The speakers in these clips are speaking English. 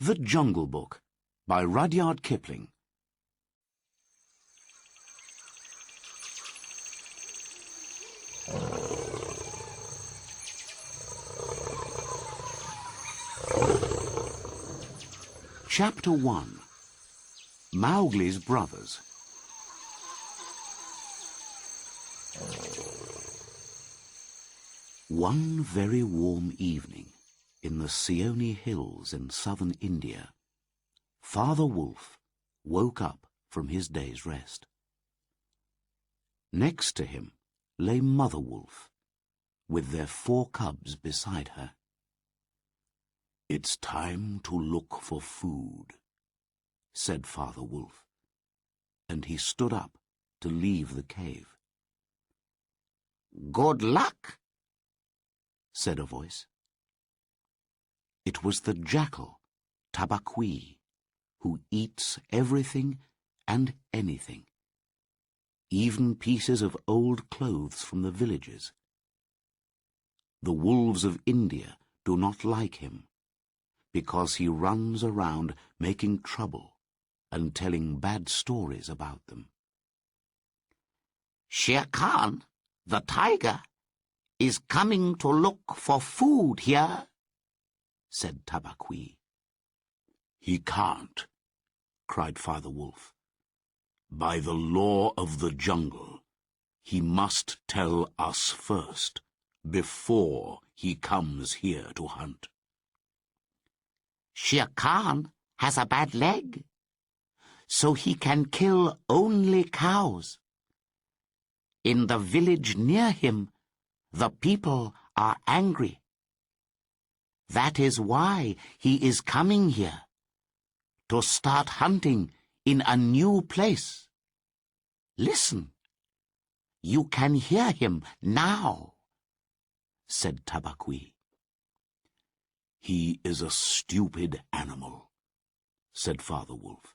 The Jungle Book by Rudyard Kipling. Chapter 1. Mowgli's Brothers. One very warm evening, in the Seoni Hills in southern India, Father Wolf woke up from his day's rest. Next to him lay Mother Wolf, with their 4 cubs beside her. "It's time to look for food," said Father Wolf, and he stood up to leave the cave. "Good luck," said a voice. It was the jackal, Tabaqui, who eats everything and anything, even pieces of old clothes from the villages. The wolves of India do not like him, because he runs around making trouble and telling bad stories about them. "Shere Khan, the tiger, is coming to look for food here," said Tabaqui. "He can't," cried Father Wolf. "By the law of the jungle, he must tell us first, before he comes here to hunt." "Shere Khan has a bad leg, so he can kill only cows. In the village near him, the people are angry. That is why he is coming here, to start hunting in a new place. Listen, you can hear him now," said Tabaqui. "He is a stupid animal," said Father Wolf,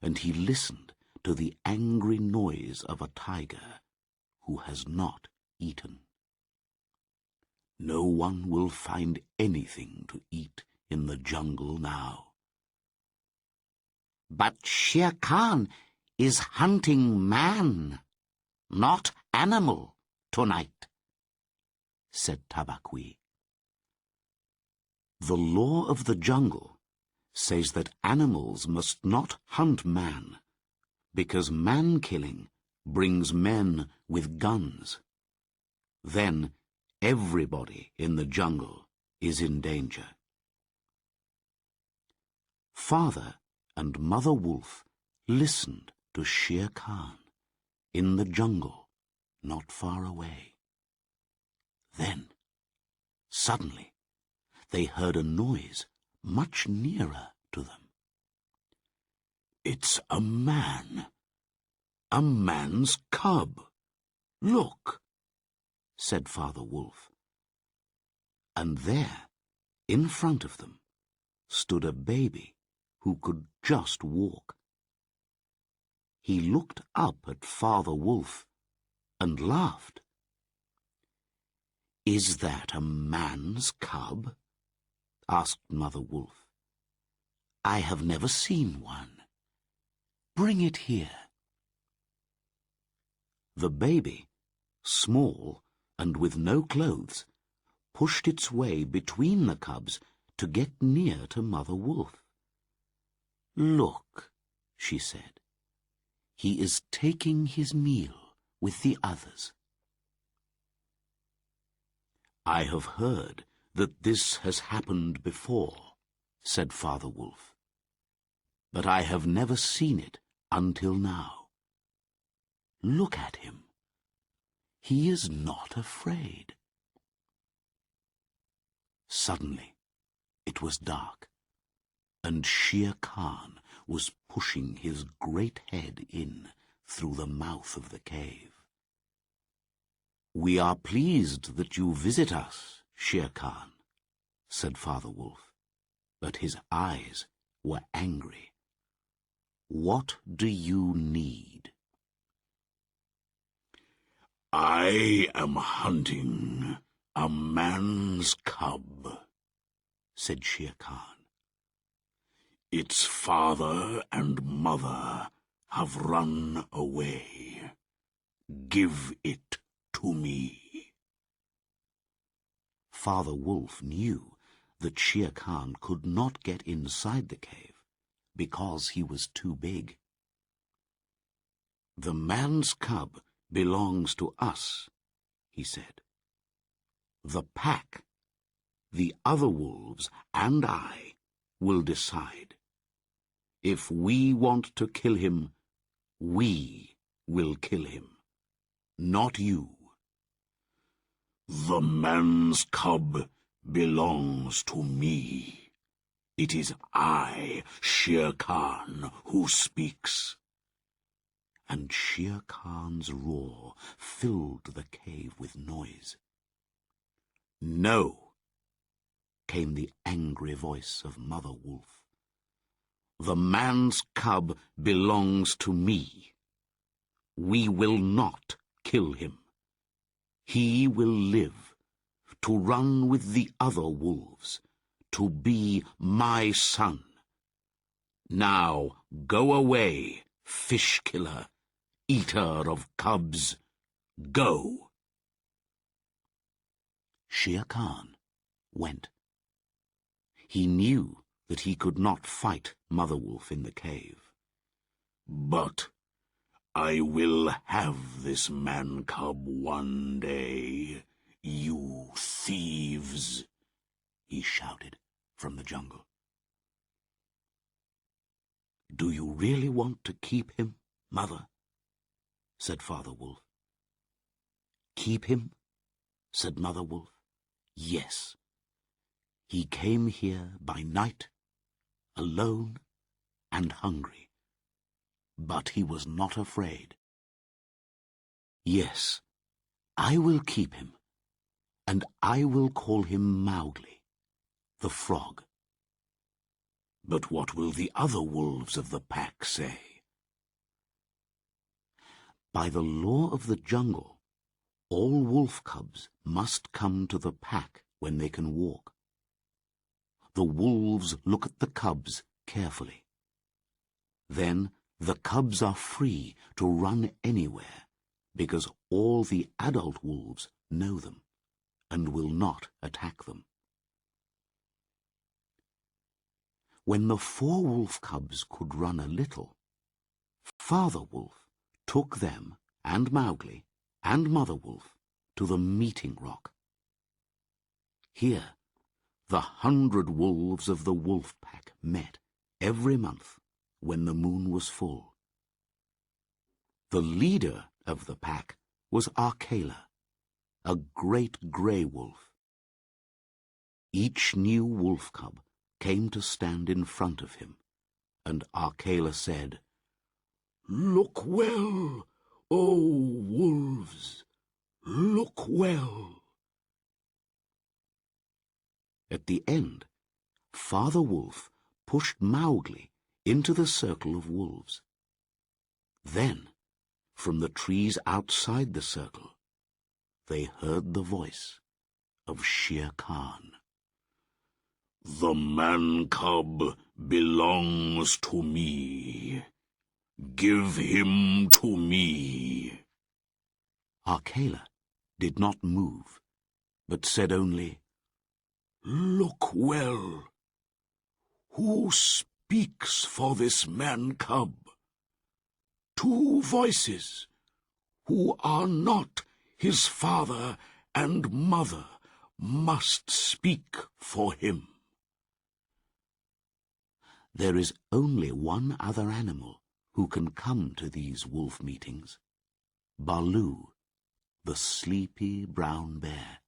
and he listened to the angry noise of a tiger who has not eaten. No one will find anything to eat in the jungle now. "But Shere Khan is hunting man, not animal, tonight," said Tabaqui. "The law of the jungle says that animals must not hunt man, because man-killing brings men with guns. Then everybody in the jungle is in danger." Father and Mother Wolf listened to Shere Khan in the jungle not far away. Then, suddenly, they heard a noise much nearer to them. "It's a man. A man's cub. Look," said Father Wolf. And there, in front of them, stood a baby who could just walk. He looked up at Father Wolf and laughed. "Is that a man's cub?" asked Mother Wolf. "I have never seen one. Bring it here." The baby, small and with no clothes, pushed its way between the cubs to get near to Mother Wolf. "Look," she said, "he is taking his meal with the others." "I have heard that this has happened before," said Father Wolf, "but I have never seen it until now. Look at him. He is not afraid." Suddenly, it was dark, and Shere Khan was pushing his great head in through the mouth of the cave. "We are pleased that you visit us, Shere Khan," said Father Wolf, but his eyes were angry. "What do you need?" "I am hunting a man's cub," said Shere Khan. Its father and mother have run away. Give it to me. Father Wolf knew that Shere Khan could not get inside the cave because he was too big. The man's cub belongs to us, he said. The pack, the other wolves, and I will decide. If we want to kill him, we will kill him, not you. The man's cub belongs to me. It is I, Shere Khan, who speaks. And Shere Khan's roar filled the cave with noise. No, came the angry voice of Mother Wolf. The man's cub belongs to me. We will not kill him. He will live, to run with the other wolves, to be my son. Now go away, fish killer, eater of cubs. Go. Shere Khan went. He knew that he could not fight Mother Wolf in the cave. But I will have this man-cub one day, you thieves, he shouted from the jungle. Do you really want to keep him, Mother? Said Father Wolf. Keep him? Said Mother Wolf. Yes. He came here by night, alone and hungry. But he was not afraid. Yes, I will keep him, and I will call him Mowgli, the frog. But what will the other wolves of the pack say? By the law of the jungle, all wolf cubs must come to the pack when they can walk. The wolves look at the cubs carefully. Then the cubs are free to run anywhere, because all the adult wolves know them and will not attack them. When the 4 wolf cubs could run a little, Father Wolf took them and Mowgli and Mother Wolf to the meeting rock. Here, the 100 wolves of the wolf pack met every month when the moon was full. The leader of the pack was Arkela, a great grey wolf. Each new wolf cub came to stand in front of him, and Arkela said, "Look well, O wolves, look well." At the end, Father Wolf pushed Mowgli into the circle of wolves. Then, from the trees outside the circle, they heard the voice of Shere Khan. The man-cub belongs to me. Give him to me. Arkela did not move, but said only, "Look well. Who speaks for this man-cub? 2 voices, who are not his father and mother, must speak for him." There is only one other animal who can come to these wolf meetings, Baloo, the sleepy brown bear.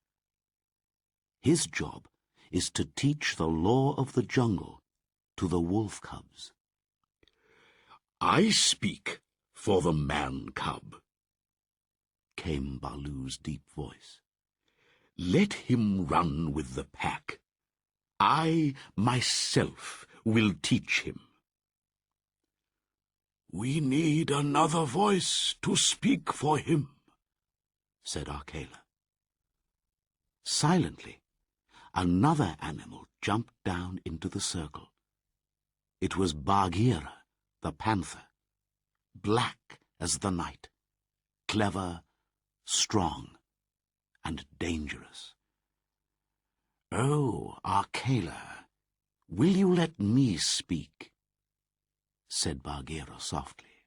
His job is to teach the law of the jungle to the wolf cubs. "I speak for the man-cub," came Baloo's deep voice. "Let him run with the pack. I myself will teach him." "We need another voice to speak for him," said Arkela. Silently, another animal jumped down into the circle. It was Bagheera, the panther, black as the night, clever, strong, and dangerous. "Oh, Akela, will you let me speak?" said Bagheera softly.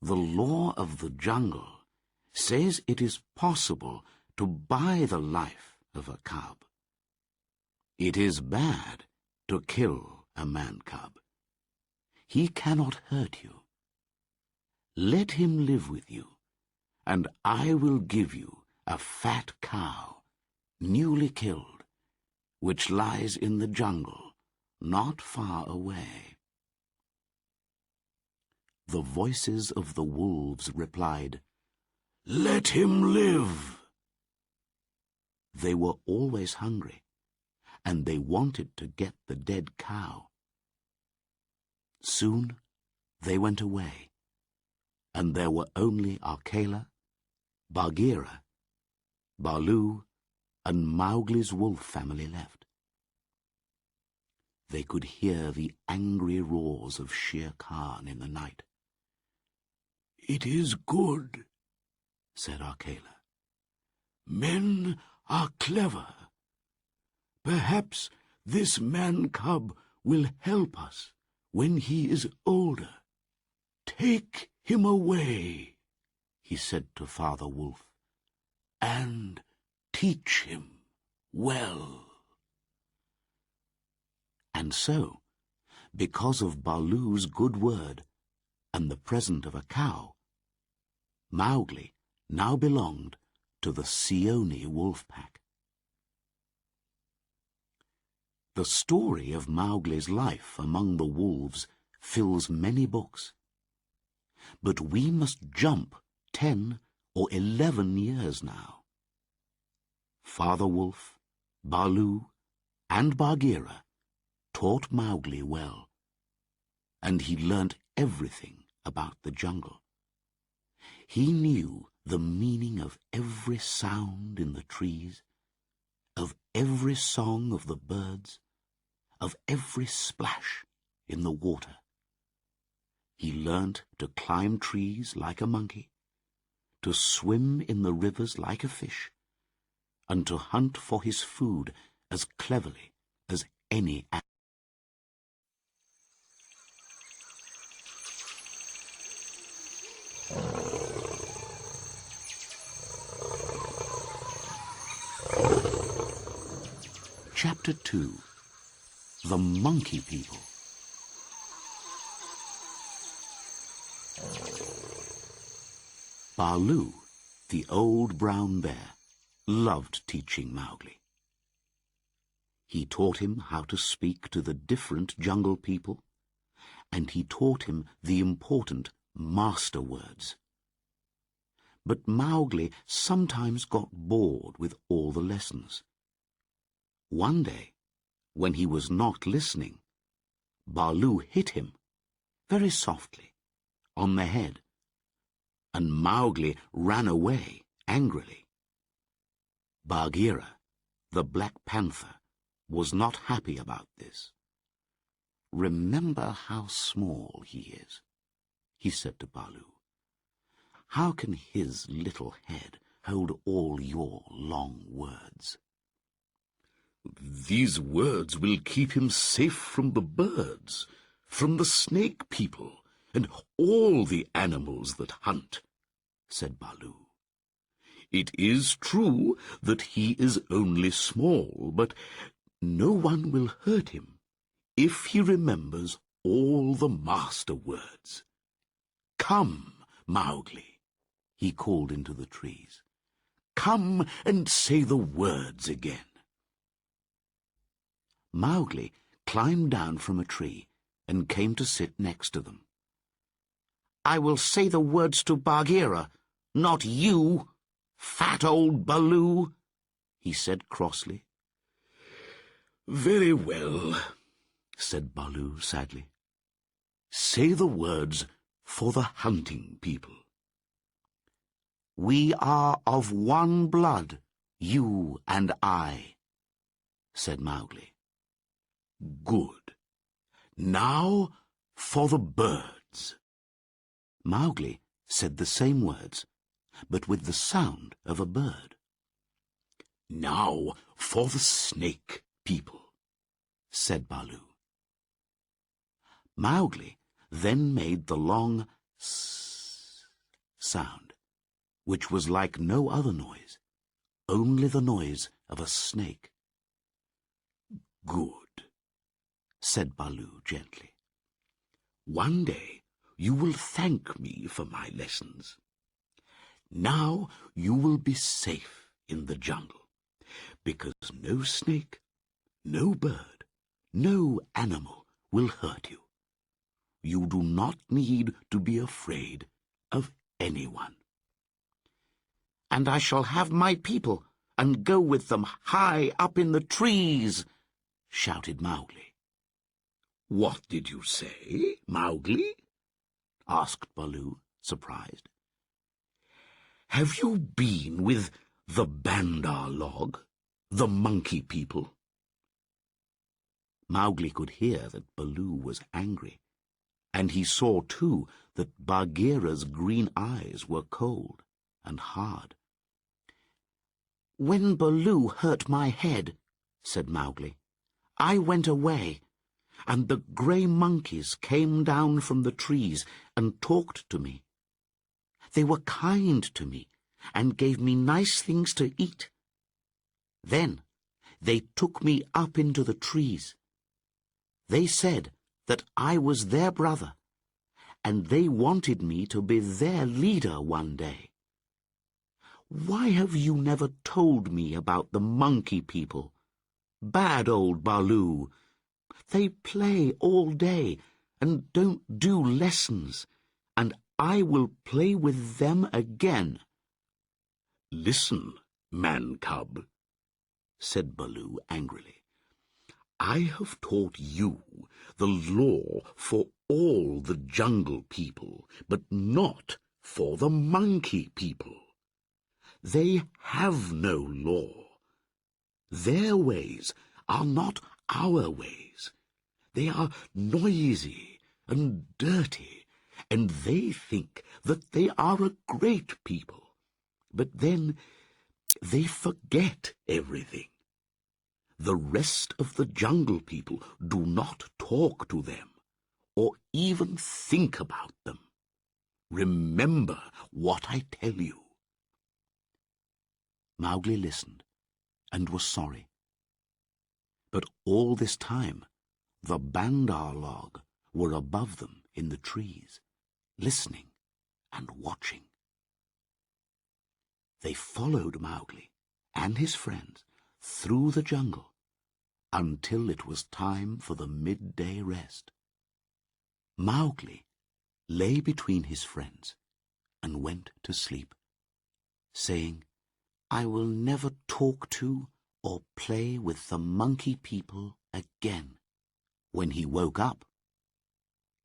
"The law of the jungle says it is possible to buy the life of a cub. It is bad to kill a man-cub. He cannot hurt you. Let him live with you, and I will give you a fat cow, newly killed, which lies in the jungle, not far away." The voices of the wolves replied, "Let him live." They were always hungry, and they wanted to get the dead cow. Soon they went away, and there were only Akela, Bagheera, Baloo, and Mowgli's wolf family left. They could hear the angry roars of Shere Khan in the night. "It is good," said Akela. "Men are clever. Perhaps this man-cub will help us when he is older. Take him away," he said to Father Wolf, "and teach him well." And so, because of Baloo's good word and the present of a cow, Mowgli now belonged to the Seoni wolf pack. The story of Mowgli's life among the wolves fills many books. But we must jump 10 or 11 years now. Father Wolf, Baloo, and Bagheera taught Mowgli well, and he learnt everything about the jungle. He knew the meaning of every sound in the trees, of every song of the birds, of every splash in the water. He learnt to climb trees like a monkey, to swim in the rivers like a fish, and to hunt for his food as cleverly as any animal. Chapter 2. The Monkey People. Baloo, the old brown bear, loved teaching Mowgli. He taught him how to speak to the different jungle people, and he taught him the important master words. But Mowgli sometimes got bored with all the lessons. One day, when he was not listening, Baloo hit him, very softly, on the head, and Mowgli ran away angrily. Bagheera, the Black Panther, was not happy about this. "Remember how small he is," he said to Baloo. "How can his little head hold all your long words?" "These words will keep him safe from the birds, from the snake people, and all the animals that hunt," said Baloo. "It is true that he is only small, but no one will hurt him if he remembers all the master words. Come, Mowgli," he called into the trees. "Come and say the words again." Mowgli climbed down from a tree and came to sit next to them. "I will say the words to Bagheera, not you, fat old Baloo," he said crossly. "Very well," said Baloo sadly. "Say the words for the hunting people." "We are of one blood, you and I," said Mowgli. "Good. Now for the birds. Mowgli said the same words, but with the sound of a bird. Now for the snake people, said Baloo. Mowgli then made the long s sound, which was like no other noise, only the noise of a snake. Good, said Baloo gently. One day you will thank me for my lessons. Now you will be safe in the jungle, because no snake, no bird, no animal will hurt you. You do not need to be afraid of anyone. And I shall have my people and go with them high up in the trees, shouted Mowgli. What did you say, Mowgli? Asked Baloo, surprised. Have you been with the Bandar log, the monkey people? Mowgli could hear that Baloo was angry, and he saw too that Bagheera's green eyes were cold and hard. When Baloo hurt my head, said Mowgli, I went away, and the grey monkeys came down from the trees and talked to me. They were kind to me and gave me nice things to eat. Then they took me up into the trees. They said that I was their brother, and they wanted me to be their leader one day. Why have you never told me about the monkey people? Bad old Baloo. They play all day and don't do lessons, and I will play with them again. Listen, man-cub, said Baloo angrily. I have taught you the law for all the jungle people, but not for the monkey people. They have no law. Their ways are not our ways. They are noisy and dirty, and they think that they are a great people. But then they forget everything. The rest of the jungle people do not talk to them, or even think about them. Remember what I tell you. Mowgli listened and was sorry. But all this time the Bandar log were above them in the trees, listening and watching. They followed Mowgli and his friends through the jungle until it was time for the midday rest. Mowgli lay between his friends and went to sleep, saying, I will never talk to or play with the monkey people again. When he woke up,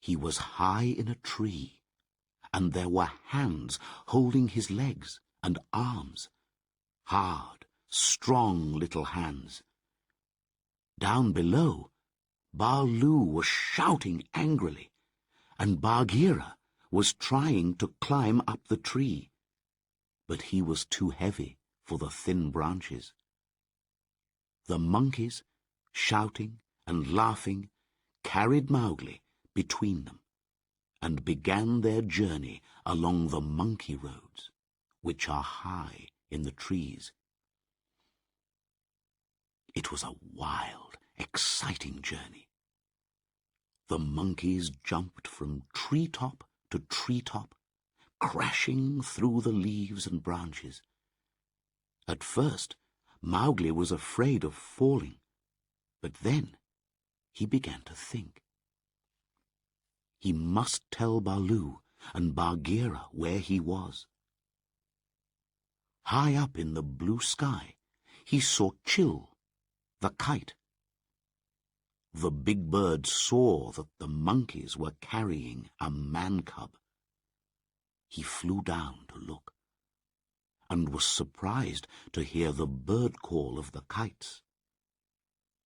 he was high in a tree, and there were hands holding his legs and arms, hard, strong little hands. Down below, Baloo was shouting angrily, and Bagheera was trying to climb up the tree, but he was too heavy for the thin branches. The monkeys, shouting and laughing, carried Mowgli between them and began their journey along the monkey roads, which are high in the trees. It was a wild, exciting journey. The monkeys jumped from treetop to treetop, crashing through the leaves and branches. At first, Mowgli was afraid of falling, but then he began to think. He must tell Baloo and Bagheera where he was. High up in the blue sky, he saw Chill, the kite. The big bird saw that the monkeys were carrying a man-cub. He flew down to look, and was surprised to hear the bird call of the kites.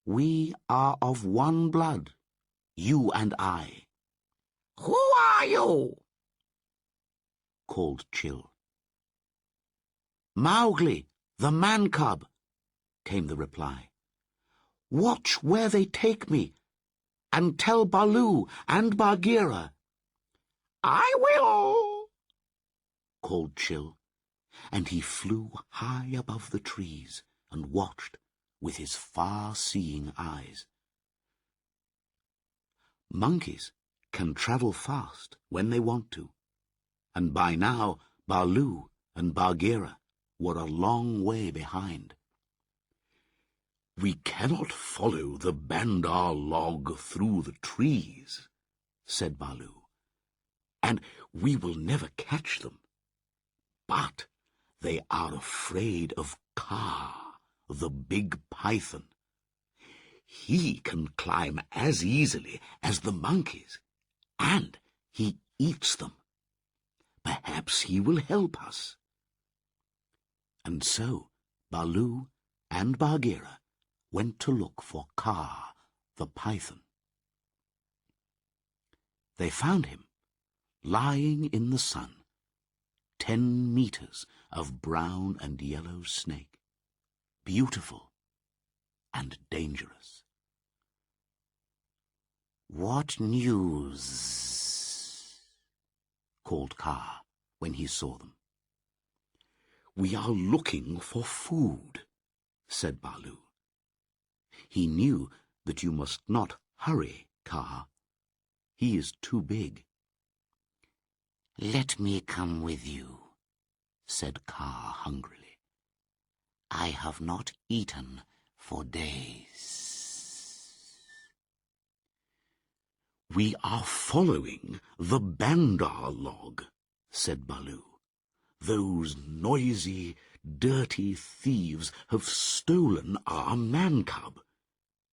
We are of one blood, you and I. Who are you? Called Chill. Mowgli, the man-cub, came the reply. Watch where they take me, and tell Baloo and Bagheera. I will, called Chill, and he flew high above the trees and watched with his far-seeing eyes. Monkeys can travel fast when they want to, and by now Baloo and Bagheera were a long way behind. We cannot follow the Bandar log through the trees, said Baloo, and we will never catch them. But they are afraid of Kaa, the big python. He can climb as easily as the monkeys, and he eats them. Perhaps he will help us. And so Baloo and Bagheera went to look for Kaa, the python. They found him, lying in the sun, 10 meters of brown and yellow snake, beautiful and dangerous. What news? Called Kaa when he saw them. We are looking for food, said Baloo. He knew that you must not hurry, Kaa. He is too big. Let me come with you, said Kaa hungrily. I have not eaten for days. We are following the Bandar log, said Baloo. Those noisy, dirty thieves have stolen our man-cub,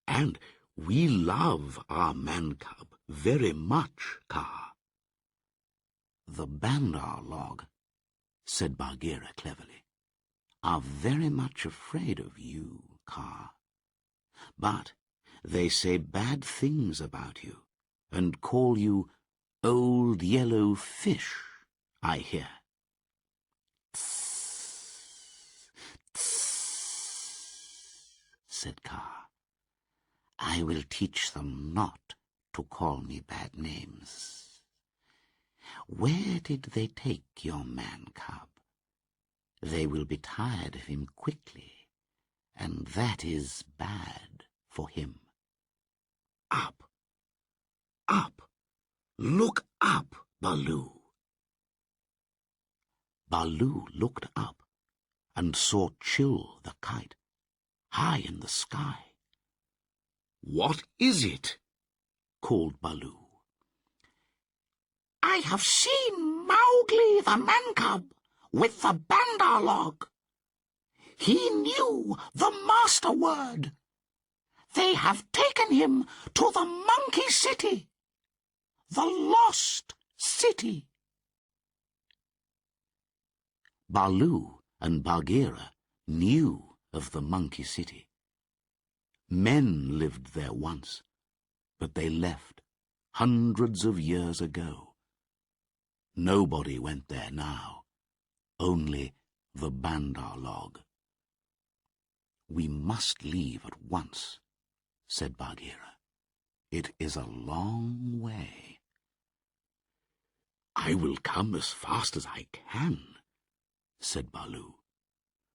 and we love our man-cub very much, Kaa. The Bandar log, said Bagheera cleverly, are very much afraid of you, Kaa. But they say bad things about you, and call you Old Yellow Fish, I hear. Tss, tss, said Kaa. I will teach them not to call me bad names. Where did they take your man-cub? They will be tired of him quickly, and that is bad for him. Up, up, look up, Baloo. Baloo looked up and saw Chill the kite, high in the sky. What is it? Called Baloo. I have seen Mowgli the man-cub with the Bandar log. He knew the master word. They have taken him to the Monkey City, the lost city. Baloo and Bagheera knew of the Monkey City. Men lived there once, but they left hundreds of years ago. Nobody went there now, only the Bandar log. We must leave at once, said Bagheera. It is a long way. I will come as fast as I can, said Baloo.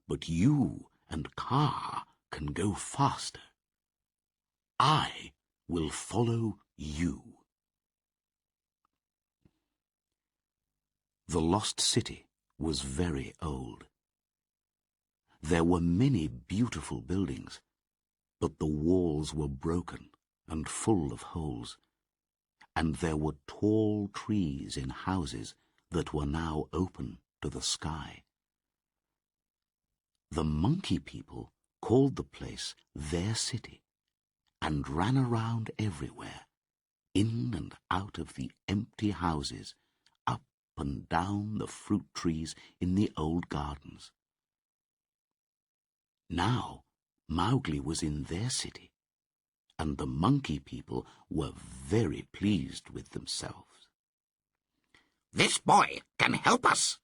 But you and Kaa can go faster. I will follow you. The lost city was very old. There were many beautiful buildings, but the walls were broken and full of holes, and there were tall trees in houses that were now open to the sky. The monkey people called the place their city, and ran around everywhere, in and out of the empty houses, up and down the fruit trees in the old gardens. Now Mowgli was in their city, and the monkey people were very pleased with themselves. "This boy can help us,"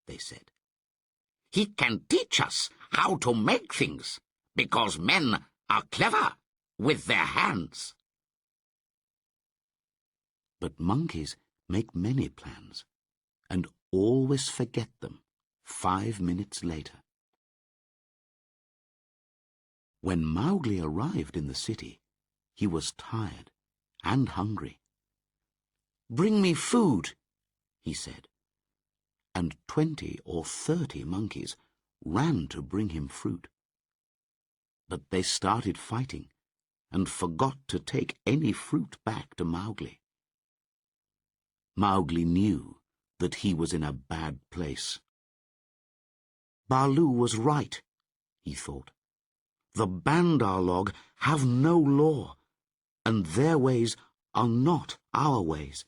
they said. "He can teach us how to make things, because men are clever with their hands." But monkeys make many plans, and always forget them 5 minutes later. When Mowgli arrived in the city, he was tired and hungry. "Bring me food," he said, and 20 or 30 monkeys ran to bring him fruit. But they started fighting and forgot to take any fruit back to Mowgli. Mowgli knew that he was in a bad place. Baloo was right, he thought. The Bandar log have no law, and their ways are not our ways.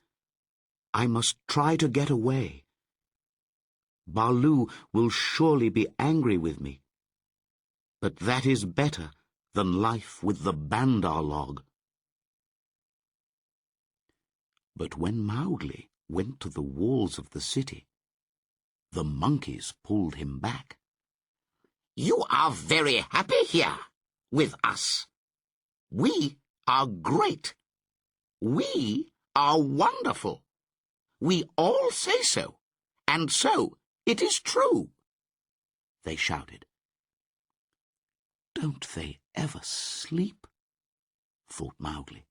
I must try to get away. Baloo will surely be angry with me, but that is better than life with the Bandar log. But when Mowgli went to the walls of the city, the monkeys pulled him back. "You are very happy here with us. We are great. We are wonderful. We all say so, and so it is true," they shouted. Don't they ever sleep? Thought Mowgli.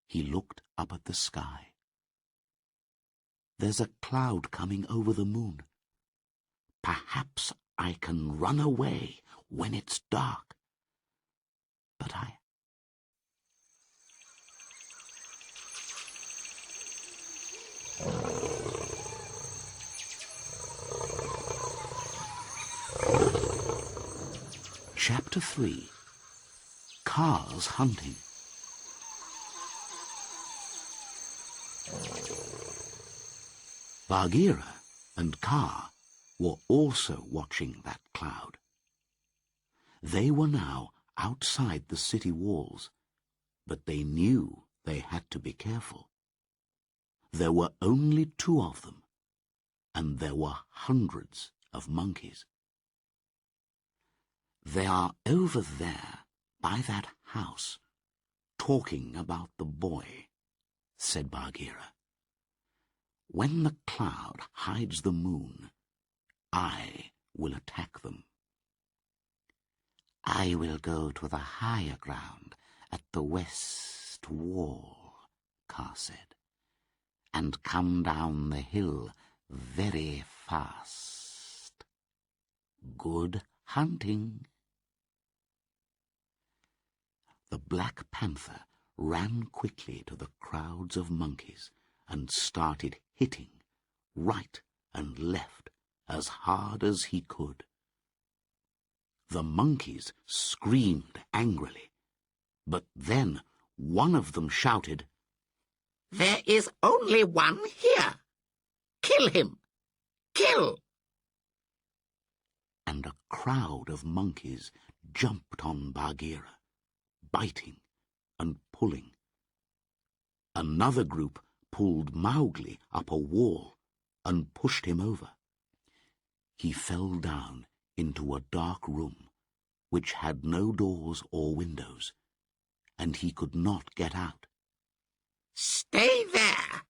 He looked up at the sky. There's a cloud coming over the moon. Perhaps I can run away when it's dark. But Chapter 3. Kaa's Hunting. Bagheera and Kaa were also watching that cloud. They were now outside the city walls, but they knew they had to be careful. There were only 2 of them, and there were hundreds of monkeys. "They are over there by that house, talking about the boy," said Bagheera. "When the cloud hides the moon, I will attack them." "I will go to the higher ground at the west wall," Kaa said, "and come down the hill very fast. Good hunting." The Black Panther ran quickly to the crowds of monkeys and started hitting right and left as hard as he could. The monkeys screamed angrily, but then one of them shouted, "There is only one here. Kill him! Kill!" and a crowd of monkeys jumped on Bagheera, biting and pulling. Another group pulled Mowgli up a wall and pushed him over. He fell down into a dark room which had no doors or windows, and he could not get out. "Stay there,"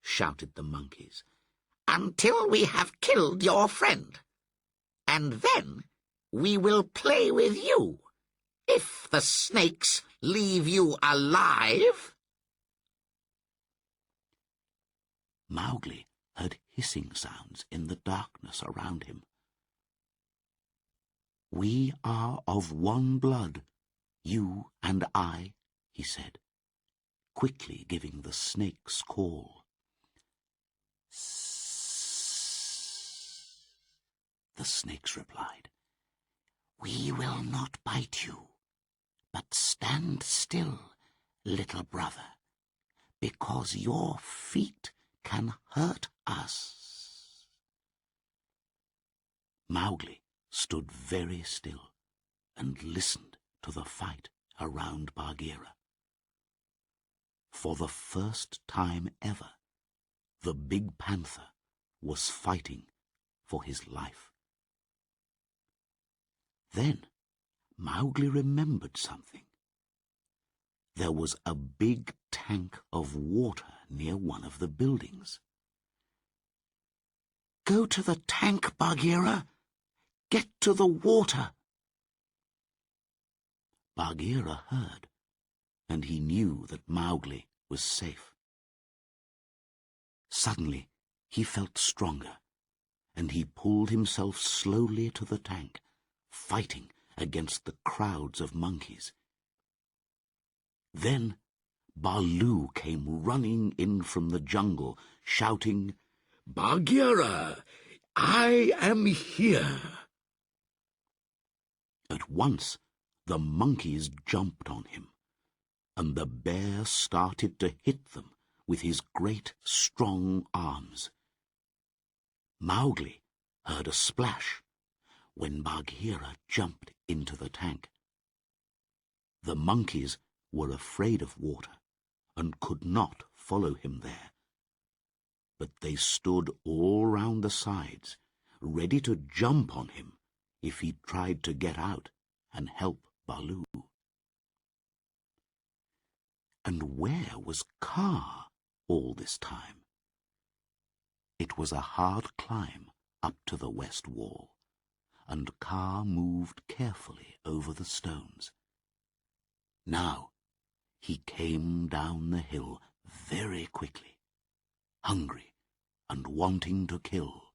shouted the monkeys, "until we have killed your friend, and then we will play with you, if the snakes leave you alive." Mowgli heard hissing sounds in the darkness around him. "We are of one blood, you and I," he said, quickly giving the snake's call. "Sss," the snakes replied. "We will not bite you, but stand still, little brother, because your feet can hurt us." Mowgli stood very still and listened to the fight around Bagheera. For the first time ever, the big panther was fighting for his life. Then Mowgli remembered something. There was a big tank of water near one of the buildings. "Go to the tank, Bagheera! Get to the water!" Bagheera heard, and he knew that Mowgli was safe. Suddenly he felt stronger, and he pulled himself slowly to the tank, fighting against the crowds of monkeys. Then Baloo came running in from the jungle, shouting, "Bagheera, I am here!" At once the monkeys jumped on him, and the bear started to hit them with his great strong arms. Mowgli heard a splash when Bagheera jumped into the tank. The monkeys were afraid of water and could not follow him there, but they stood all round the sides, ready to jump on him if he tried to get out and help Baloo. And where was Kaa all this time? It was a hard climb up to the west wall, and Kaa moved carefully over the stones. Now he came down the hill very quickly, hungry and wanting to kill.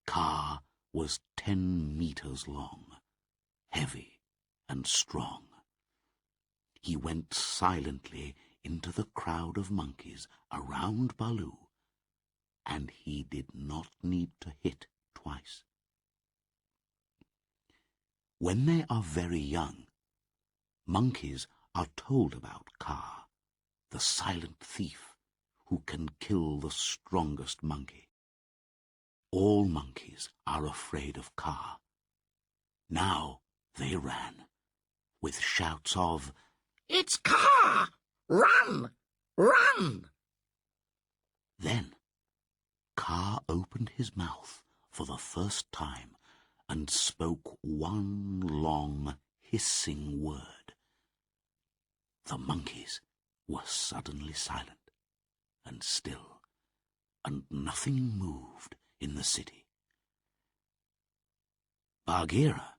Kaa was 10 meters long, heavy and strong. He went silently into the crowd of monkeys around Baloo, and he did not need to hit twice. When they are very young, monkeys are told about Kaa, the silent thief who can kill the strongest monkey. All monkeys are afraid of Kaa. Now they ran, with shouts of, "It's Kaa! Run! Run!" Then Kaa opened his mouth for the first time and spoke one long, hissing word. The monkeys were suddenly silent and still, and nothing moved in the city. Bagheera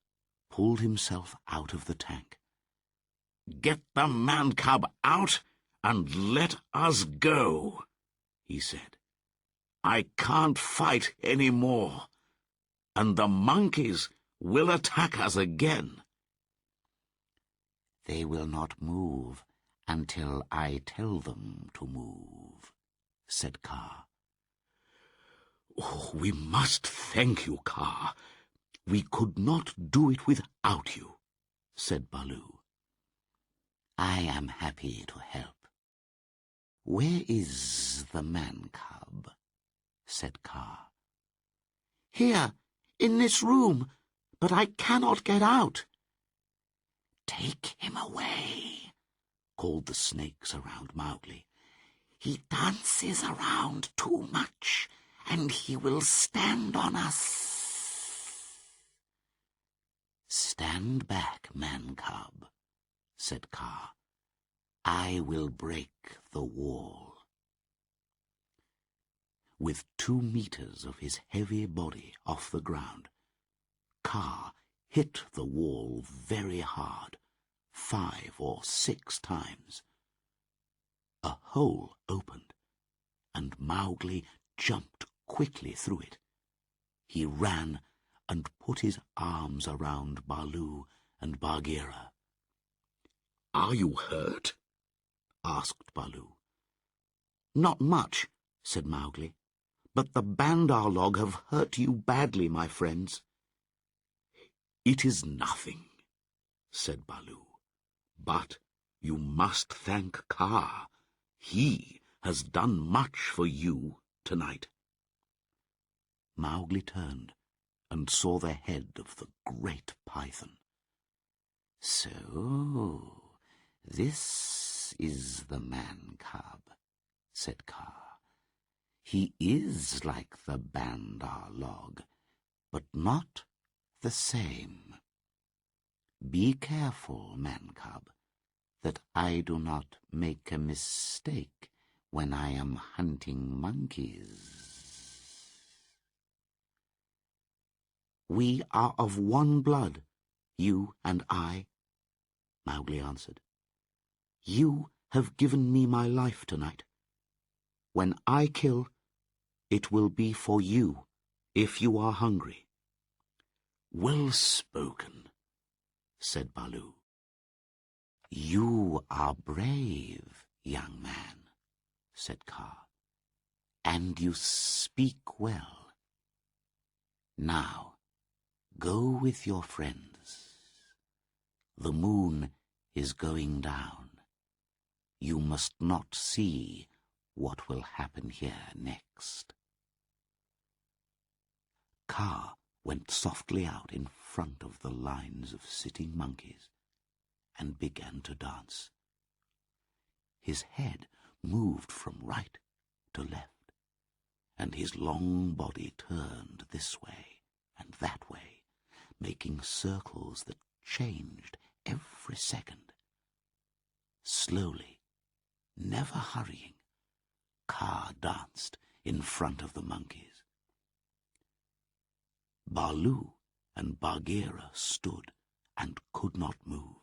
pulled himself out of the tank. "Get the man-cub out and let us go," he said. "I can't fight any more, and the monkeys will attack us again." "They will not move until I tell them to move," said Kaa. "Oh, we must thank you, Kaa. We could not do it without you," said Baloo. "I am happy to help. Where is the man-cub?" said Kaa. "Here, in this room, but I cannot get out." "Take him away," called the snakes around Mowgli. "He dances around too much, and he will stand on us." "Stand back, man-cub," said Kaa. "I will break the wall." With 2 meters of his heavy body off the ground, Kaa hit the wall very hard, 5 or 6 times. A hole opened, and Mowgli jumped quickly through it. He ran and put his arms around Baloo and Bagheera. "Are you hurt?" asked Baloo. "Not much," said Mowgli, "but the Bandar log have hurt you badly, my friends." "It is nothing," said Baloo, "but you must thank Kaa. He has done much for you tonight." Mowgli turned and saw the head of the great python. "So, this is the man-cub," said Kaa. "He is like the Bandar log, but not the same. Be careful, man-cub, that I do not make a mistake when I am hunting monkeys." "We are of one blood, you and I," Mowgli answered. "You have given me my life tonight. When I kill, it will be for you, if you are hungry." "Well spoken," said Baloo. "You are brave, young man," said Kaa, "and you speak well. Now, go with your friends. The moon is going down. You must not see what will happen here next." Kaa went softly out in front of the lines of sitting monkeys and began to dance. His head moved from right to left, and his long body turned this way and that way, making circles that changed every second. Slowly, never hurrying, Kaa danced in front of the monkeys. Baloo and Bagheera stood and could not move.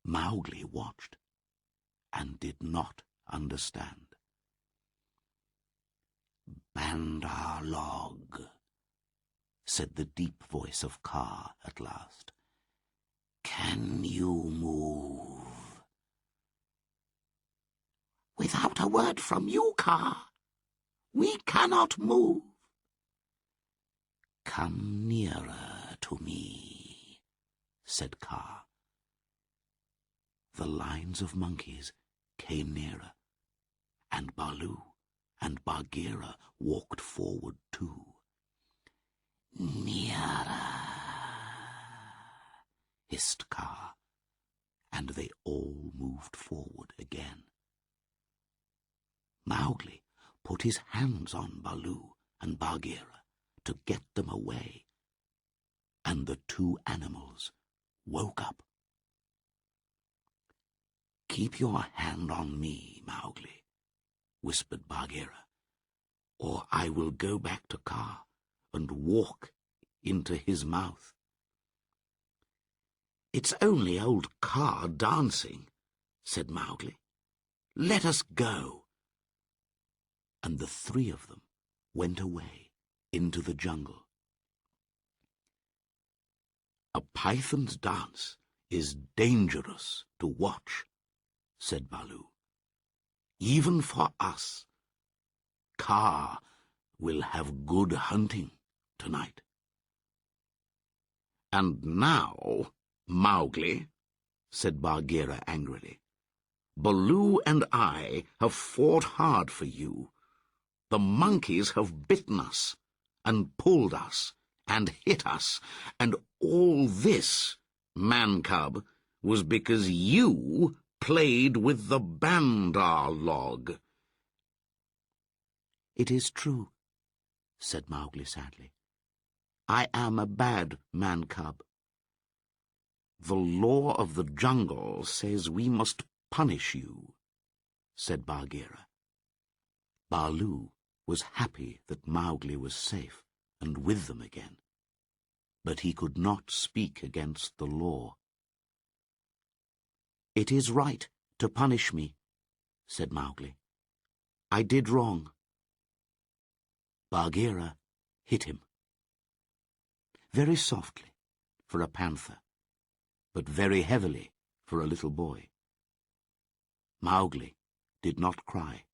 Mowgli watched and did not understand. "Bandar log," said the deep voice of Kaa at last. "Can you move?" "Without a word from you, Kaa, we cannot move." "Come nearer to me," said Kaa. The lines of monkeys came nearer, and Baloo and Bagheera walked forward too. "Nearer," hissed Kaa, and they all moved forward again. Mowgli put his hands on Baloo and Bagheera to get them away, and the two animals woke up. "Keep your hand on me, Mowgli," whispered Bagheera, "or I will go back to Kaa and walk into his mouth." "It's only old Kaa dancing," said Mowgli. "Let us go." And the three of them went away into the jungle. "A python's dance is dangerous to watch," said Baloo. "Even for us. Kaa will have good hunting tonight." "And now, Mowgli," said Bagheera angrily, "Baloo and I have fought hard for you. The monkeys have bitten us, and pulled us, and hit us, and all this, man-cub, was because you played with the Bandar log." "It is true," said Mowgli sadly. "I am a bad man-cub. The law of the jungle says we must punish you," said Bagheera. Baloo was happy that Mowgli was safe and with them again, but he could not speak against the law. "It is right to punish me," said Mowgli. "I did wrong." Bagheera hit him. Very softly for a panther, but very heavily for a little boy. Mowgli did not cry.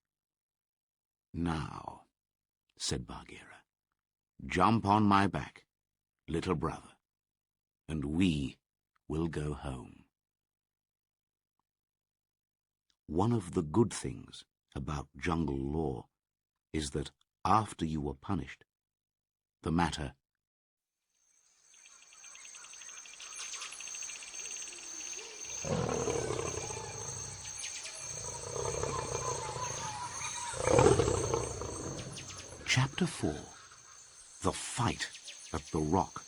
"Now," said Bagheera, "jump on my back, little brother, and we will go home." One of the good things about jungle law is that after you were punished, the matter Chapter 4. The Fight at the Rock.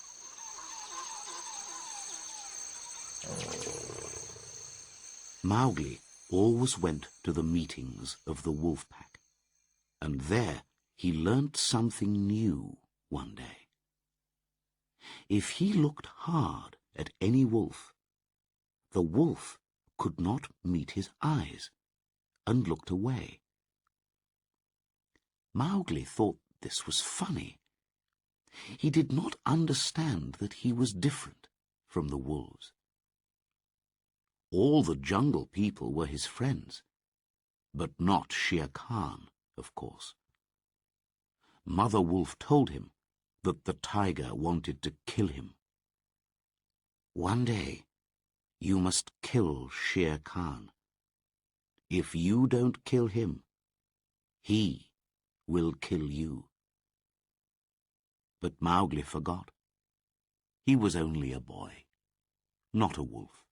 Mowgli always went to the meetings of the wolf pack, and there he learnt something new one day. If he looked hard at any wolf, the wolf could not meet his eyes and looked away. Mowgli thought this was funny. He did not understand that he was different from the wolves. All the jungle people were his friends, but not Shere Khan, of course. Mother Wolf told him that the tiger wanted to kill him. "One day, you must kill Shere Khan. If you don't kill him, he will kill you." But Mowgli forgot. He was only a boy, not a wolf.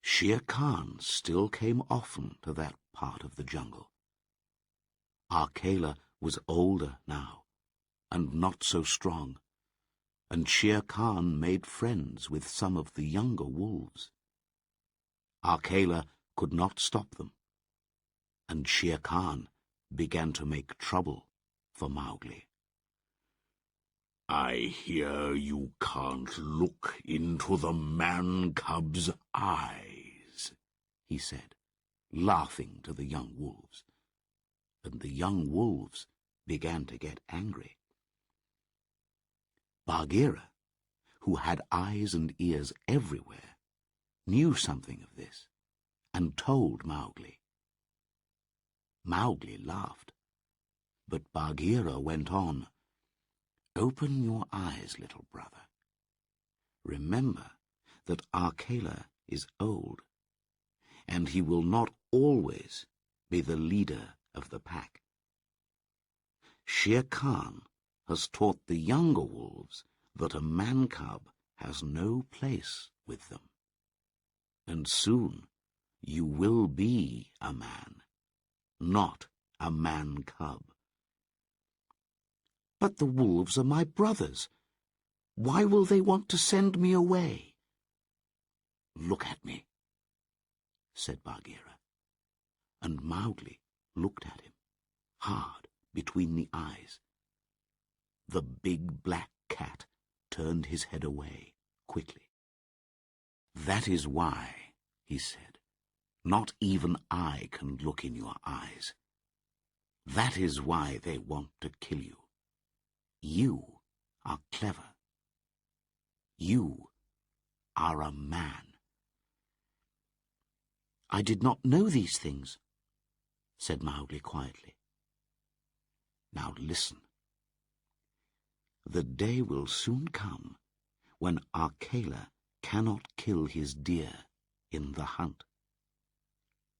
Shere Khan still came often to that part of the jungle. Akela was older now, and not so strong, and Shere Khan made friends with some of the younger wolves. Akela could not stop them, and Shere Khan began to make trouble for Mowgli. "I hear you can't look into the man-cub's eyes," he said, laughing to the young wolves. And the young wolves began to get angry. Bagheera, who had eyes and ears everywhere, knew something of this and told Mowgli. Mowgli laughed, but Bagheera went on, "Open your eyes, little brother. Remember that Akela is old, and he will not always be the leader of the pack. Shere Khan has taught the younger wolves that a man-cub has no place with them. And soon you will be a man, not a man-cub." "But the wolves are my brothers. Why will they want to send me away?" "Look at me," said Bagheera, and Mowgli looked at him, hard between the eyes. The big black cat turned his head away quickly. "That is why," he said, "not even I can look in your eyes. That is why they want to kill you. You are clever. You are a man." "I did not know these things," said Mowgli quietly. "Now listen. The day will soon come when Akela cannot kill his deer in the hunt.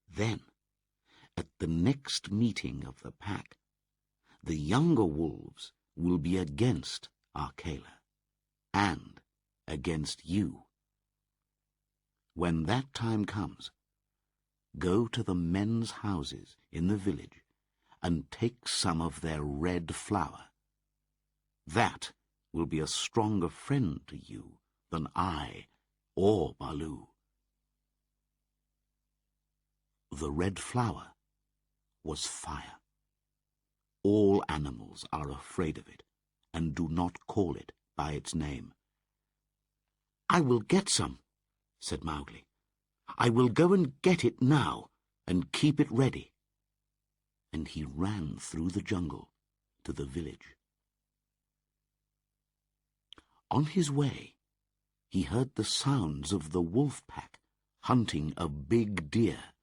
Then, at the next meeting of the pack, the younger wolves will be against Akela and against you. When that time comes, go to the men's houses in the village and take some of their red flour. That will be a stronger friend to you than I or Baloo." The red flour was fire. All animals are afraid of it and do not call it by its name. "I will get some," said Mowgli. "I will go and get it now and keep it ready." And he ran through the jungle to the village. On his way, he heard the sounds of the wolf pack hunting a big deer.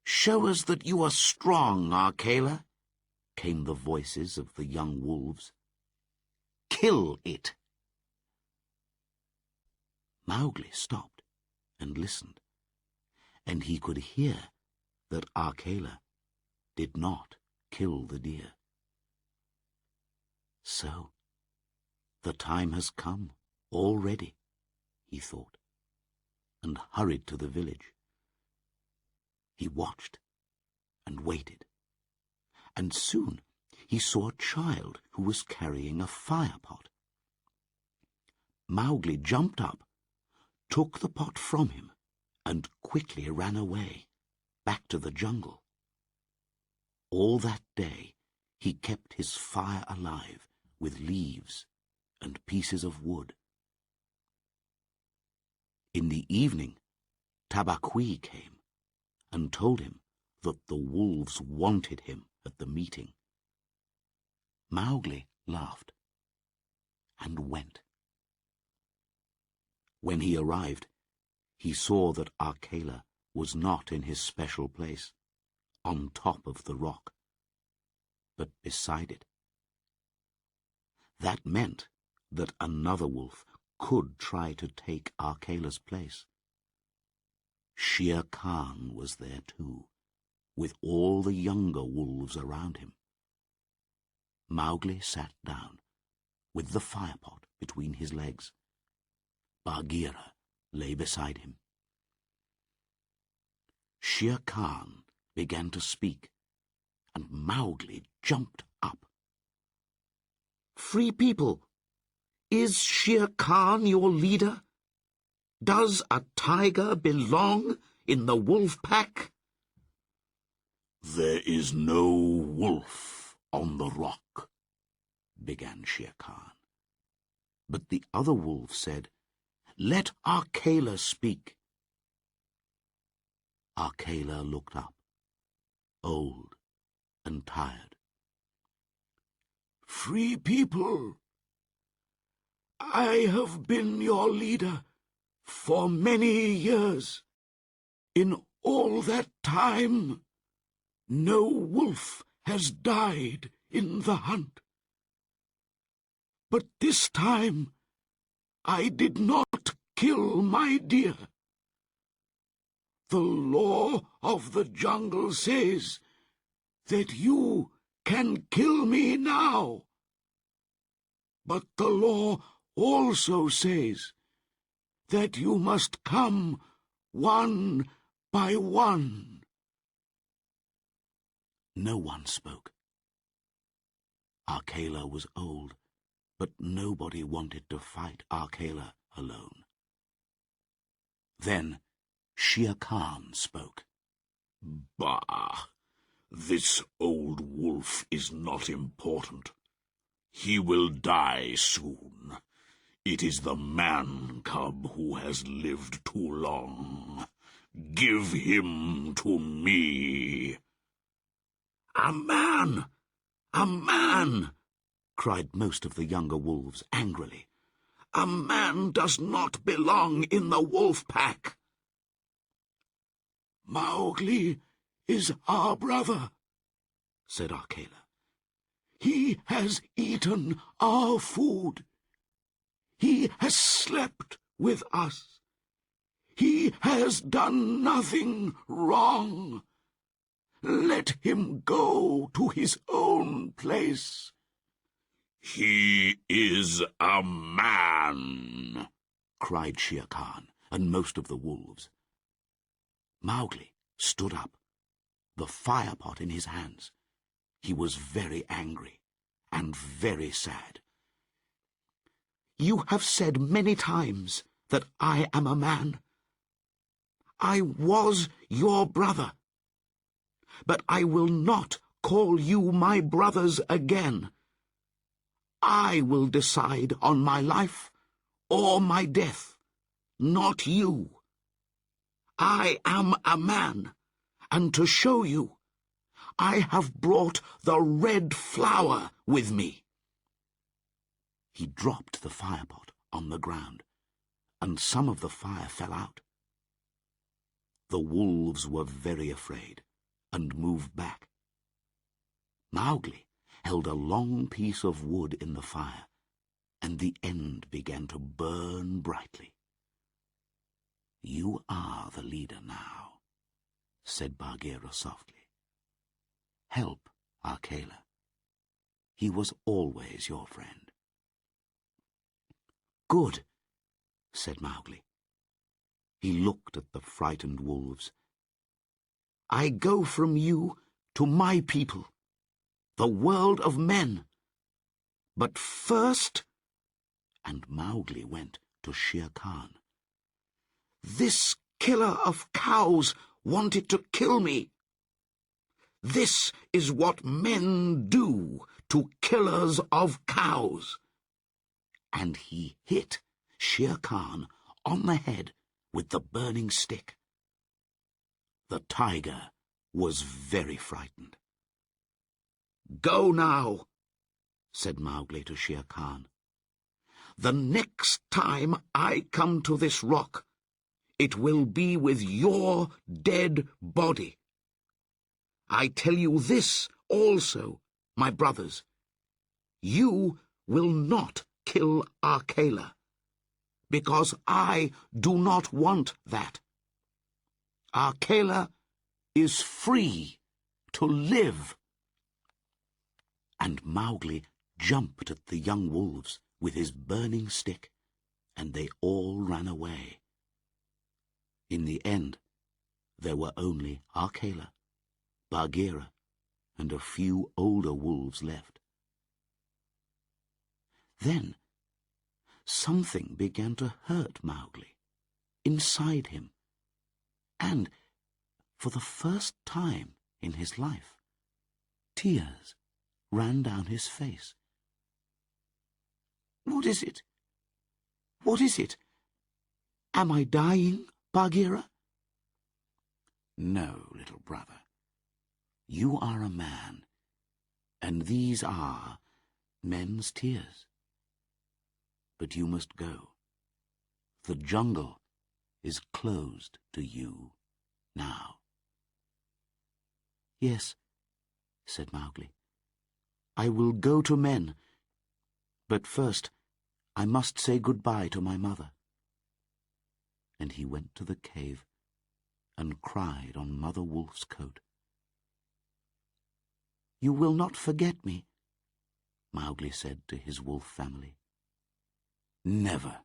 "Show us that you are strong, Akela," came the voices of the young wolves. "Kill it." Mowgli stopped and listened, and he could hear that Akela did not kill the deer. So, the time has come already he thought, and hurried to the village. He watched and waited, and soon he saw a child who was carrying a fire-pot. Mowgli jumped up, took the pot from him, and quickly ran away, back to the jungle. All that day he kept his fire alive with leaves and pieces of wood. In the evening, Tabaqui came and told him that the wolves wanted him at the meeting. Mowgli laughed and went. When he arrived, he saw that Akela was not in his special place, on top of the rock, but beside it. That meant that another wolf could try to take Akela's place. Shere Khan was there too, with all the younger wolves around him. Mowgli sat down, with the firepot between his legs. Bagheera lay beside him. Shere Khan began to speak, and Mowgli jumped up. "Free people, is Shere Khan your leader? Does a tiger belong in the wolf pack?" "There is no wolf on the rock," began Shere Khan. But the other wolves said, "Let Akela speak." Akela looked up, old and tired. "Free people, I have been your leader for many years. In all that time, no wolf has died in the hunt. But this time, I did not kill my deer. The law of the jungle says that you can kill me now. But the law also says that you must come one by one." No one spoke. Akela was old, but nobody wanted to fight Akela alone. Then Shere Khan spoke. "Bah! This old wolf is not important. He will die soon. It is the man-cub who has lived too long. Give him to me." "A man! A man!" cried most of the younger wolves angrily. "A man does not belong in the wolf pack." "Mowgli is our brother," said Akela. "He has eaten our food. He has slept with us. He has done nothing wrong. Let him go to his own place." "He is a man," cried Shere Khan and most of the wolves. Mowgli stood up, the fire-pot in his hands. He was very angry and very sad. "You have said many times that I am a man. I was your brother. But I will not call you my brothers again. I will decide on my life or my death, not you. I am a man, and to show you, I have brought the red flower with me." He dropped the firepot on the ground, and some of the fire fell out. The wolves were very afraid and moved back. Mowgli held a long piece of wood in the fire, and the end began to burn brightly. "You are the leader now," said Bagheera softly. "Help Akela. He was always your friend." "Good. said Mowgli. He looked at the frightened wolves. "I go from you to my people, the world of men. But first—" and Mowgli went to Shere Khan. "This killer of cows wanted to kill me. This is what men do to killers of cows." And he hit Shere Khan on the head with the burning stick. The tiger was very frightened. "Go now," said Mowgli to Shere Khan. "The next time I come to this rock, it will be with your dead body. I tell you this also, my brothers. You will not kill Akela, because I do not want that. Akela is free to live." And Mowgli jumped at the young wolves with his burning stick, and they all ran away. In the end, there were only Akela, Bagheera, and a few older wolves left. Then something began to hurt Mowgli, inside him, and, for the first time in his life, tears ran down his face. "What is it? What is it? Am I dying, Bagheera?" "No, little brother. You are a man, and these are men's tears. But you must go. The jungle is closed to you now." "Yes," said Mowgli. "I will go to men. But first I must say goodbye to my mother." And he went to the cave and cried on Mother Wolf's coat. "You will not forget me," Mowgli said to his wolf family. "Never,"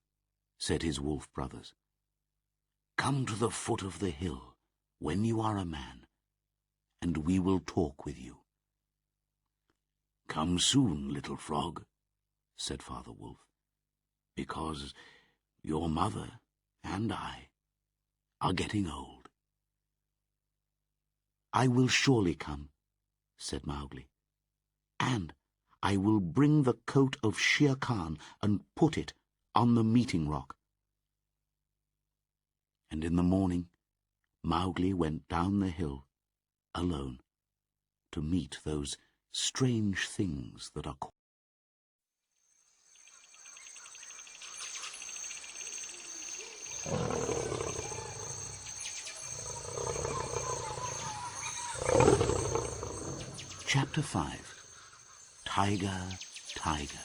said his wolf brothers. "Come to the foot of the hill when you are a man, and we will talk with you." "Come soon, little frog," said Father Wolf, "because your mother and I are getting old." "I will surely come," said Mowgli, "and I will bring the coat of Shere Khan and put it on the meeting rock." And in the morning Mowgli went down the hill, alone, to meet those strange things that are called. Chapter 5. Tiger, Tiger.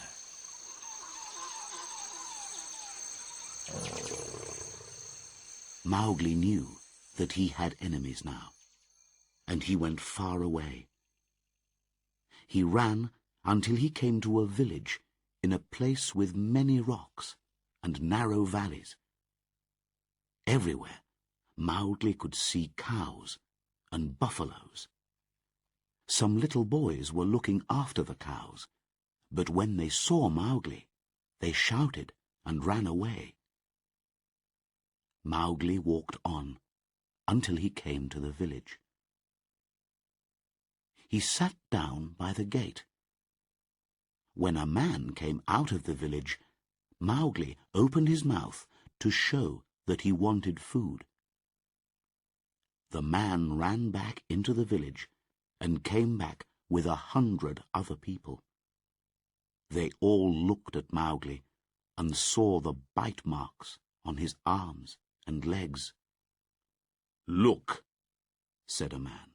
Mowgli knew that he had enemies now, and he went far away. He ran until he came to a village in a place with many rocks and narrow valleys. Everywhere Mowgli could see cows and buffaloes. Some little boys were looking after the cows, but when they saw Mowgli, they shouted and ran away. Mowgli walked on until he came to the village. He sat down by the gate. When a man came out of the village, Mowgli opened his mouth to show that he wanted food. The man ran back into the village and came back with 100 other people. They all looked at Mowgli and saw the bite marks on his arms and legs. "Look," said a man.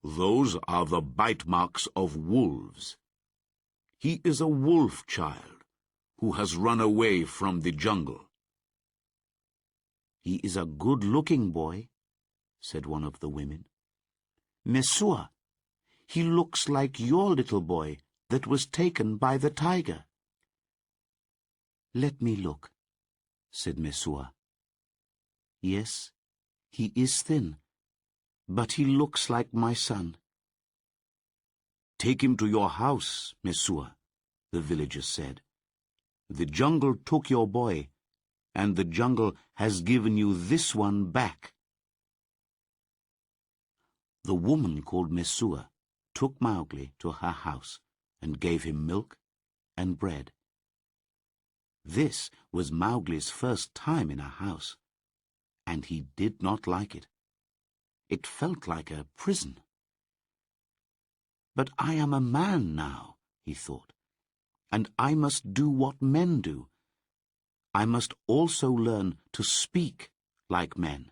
"Those are the bite marks of wolves. He is a wolf child who has run away from the jungle." "He is a good-looking boy," said one of the women. "Messua, he looks like your little boy that was taken by the tiger." "Let me look," said Mesua. Yes, he is thin, but he looks like my son. Take him to your house, Mesua, the villagers said. The jungle took your boy, and the jungle has given you this one back. The woman called Mesua took Mowgli to her house and gave him milk and bread. This was Mowgli's first time in a house, and he did not like it. It felt like a prison. But I am a man now, he thought, and I must do what men do. I must also learn to speak like men.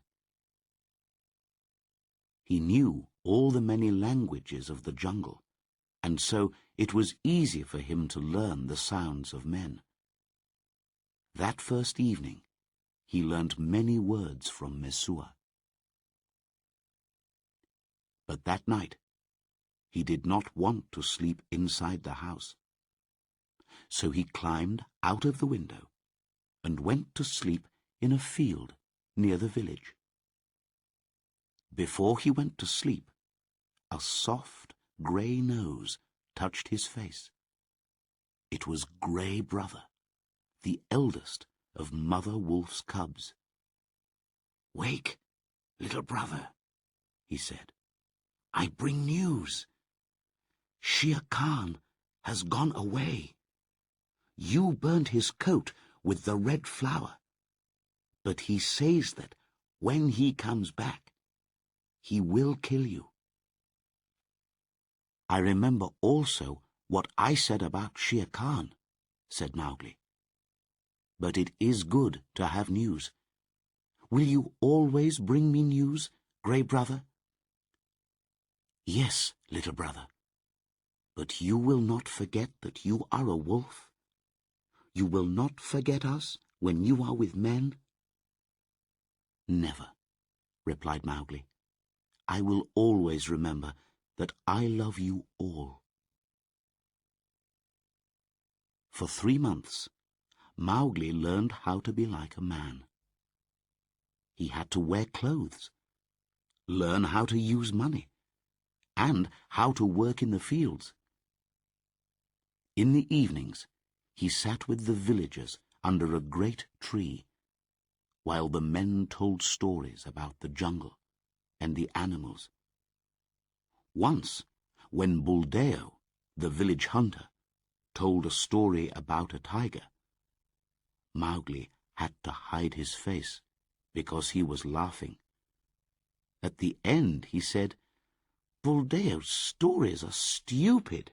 He knew all the many languages of the jungle, and so it was easy for him to learn the sounds of men. That first evening, he learnt many words from Mesua. But that night, he did not want to sleep inside the house. So he climbed out of the window and went to sleep in a field near the village. Before he went to sleep, a soft grey nose touched his face. It was Grey Brother, the eldest of Mother Wolf's cubs. "Wake, little brother," he said. "I bring news. Shere Khan has gone away. You burnt his coat with the red flower, but he says that when he comes back, he will kill you." "I remember also what I said about Shere Khan," said Mowgli. "But it is good to have news. Will you always bring me news, Grey Brother?" "Yes, little brother. But you will not forget that you are a wolf? You will not forget us when you are with men?" "Never," replied Mowgli. "I will always remember that I love you all." For 3 months, Mowgli learned how to be like a man. He had to wear clothes, learn how to use money, and how to work in the fields. In the evenings, he sat with the villagers under a great tree, while the men told stories about the jungle and the animals. Once, when Buldeo, the village hunter, told a story about a tiger, Mowgli had to hide his face because he was laughing. At the end, he said, "Buldeo's stories are stupid.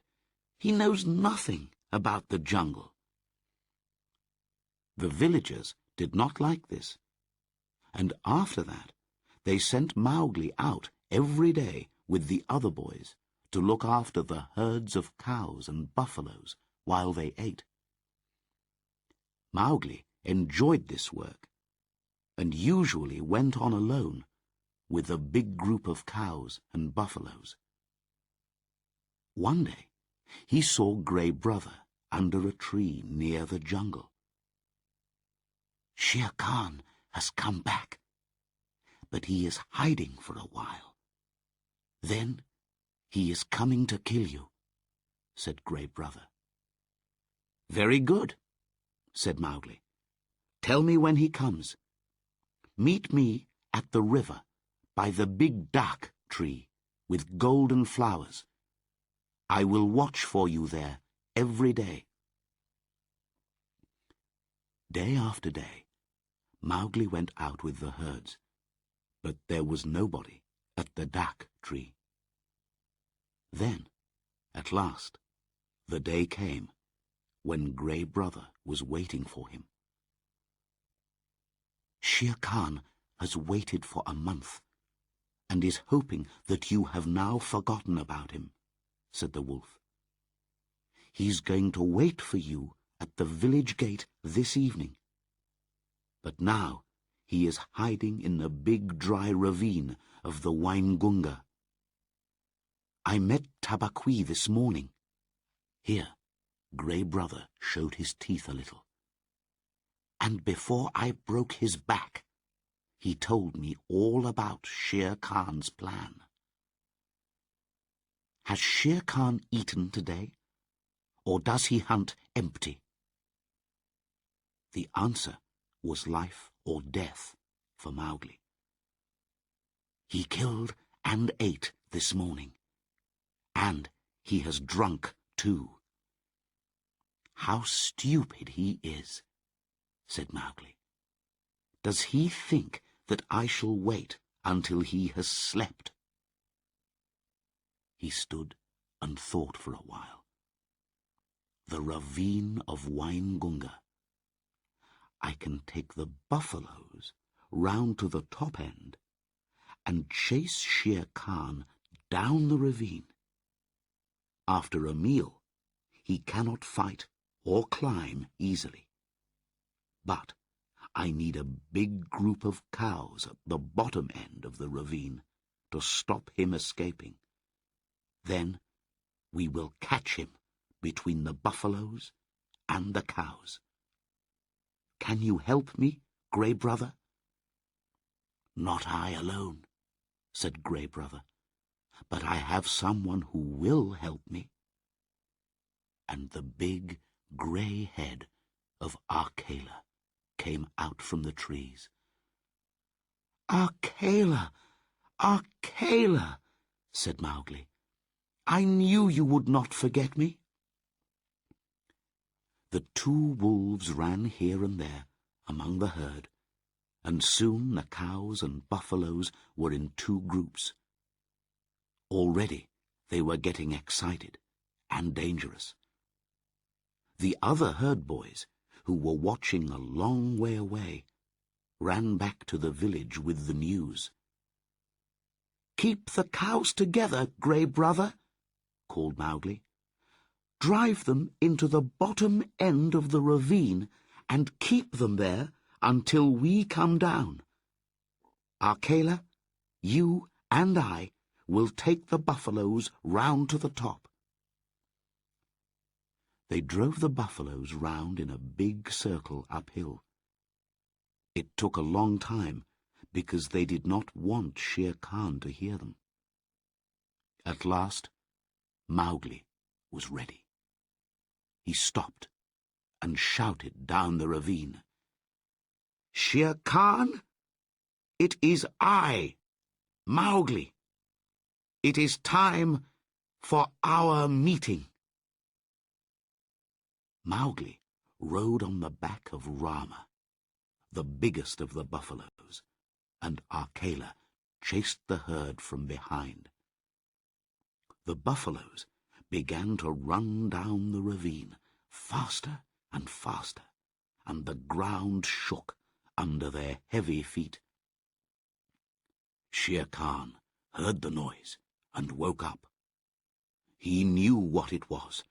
He knows nothing about the jungle." The villagers did not like this, and after that they sent Mowgli out every day with the other boys to look after the herds of cows and buffaloes while they ate. Mowgli enjoyed this work, and usually went on alone with a big group of cows and buffaloes. One day he saw Grey Brother under a tree near the jungle. "Shere Khan has come back, but he is hiding for a while. Then he is coming to kill you," said Grey Brother. "Very good," said Mowgli. "Tell me when he comes. Meet me at the river by the big dak tree with golden flowers. I will watch for you there every day." Day after day, Mowgli went out with the herds, but there was nobody at the dak tree. Then, at last, the day came when Grey Brother was waiting for him. "Shere Khan has waited for a month, and is hoping that you have now forgotten about him," said the wolf. "He's going to wait for you at the village gate this evening. But now he is hiding in the big dry ravine of the Waingunga. I met Tabaqui this morning." Here, Grey Brother showed his teeth a little. And before I broke his back, he told me all about Shere Khan's plan. Has Shere Khan eaten today, or does he hunt empty? The answer was life or death for Mowgli. He killed and ate this morning, and he has drunk too. How stupid he is, said Mowgli. Does he think that I shall wait until he has slept? He stood and thought for a while. The ravine of Waingunga. I can take the buffaloes round to the top end and chase Shere Khan down the ravine. After a meal, he cannot fight or climb easily. But I need a big group of cows at the bottom end of the ravine to stop him escaping. Then we will catch him between the buffaloes and the cows. Can you help me, Grey Brother? Not I alone, said Grey Brother, but I have someone who will help me. And the big grey head of Akela came out from the trees. Akela! Akela! said Mowgli. I knew you would not forget me. The two wolves ran here and there among the herd, and soon the cows and buffaloes were in two groups. Already they were getting excited and dangerous. The other herd boys, who were watching a long way away, ran back to the village with the news. Keep the cows together, Grey Brother, called Mowgli. Drive them into the bottom end of the ravine and keep them there until we come down. Akela, you and I will take the buffaloes round to the top. They drove the buffaloes round in a big circle uphill. It took a long time because they did not want Shere Khan to hear them. At last, Mowgli was ready. He stopped and shouted down the ravine. Shere Khan, it is I, Mowgli. It is time for our meeting. Mowgli rode on the back of Rama, the biggest of the buffaloes, and Akela chased the herd from behind. The buffaloes began to run down the ravine, faster and faster, and the ground shook under their heavy feet. Shere Khan heard the noise and woke up. He knew what it was,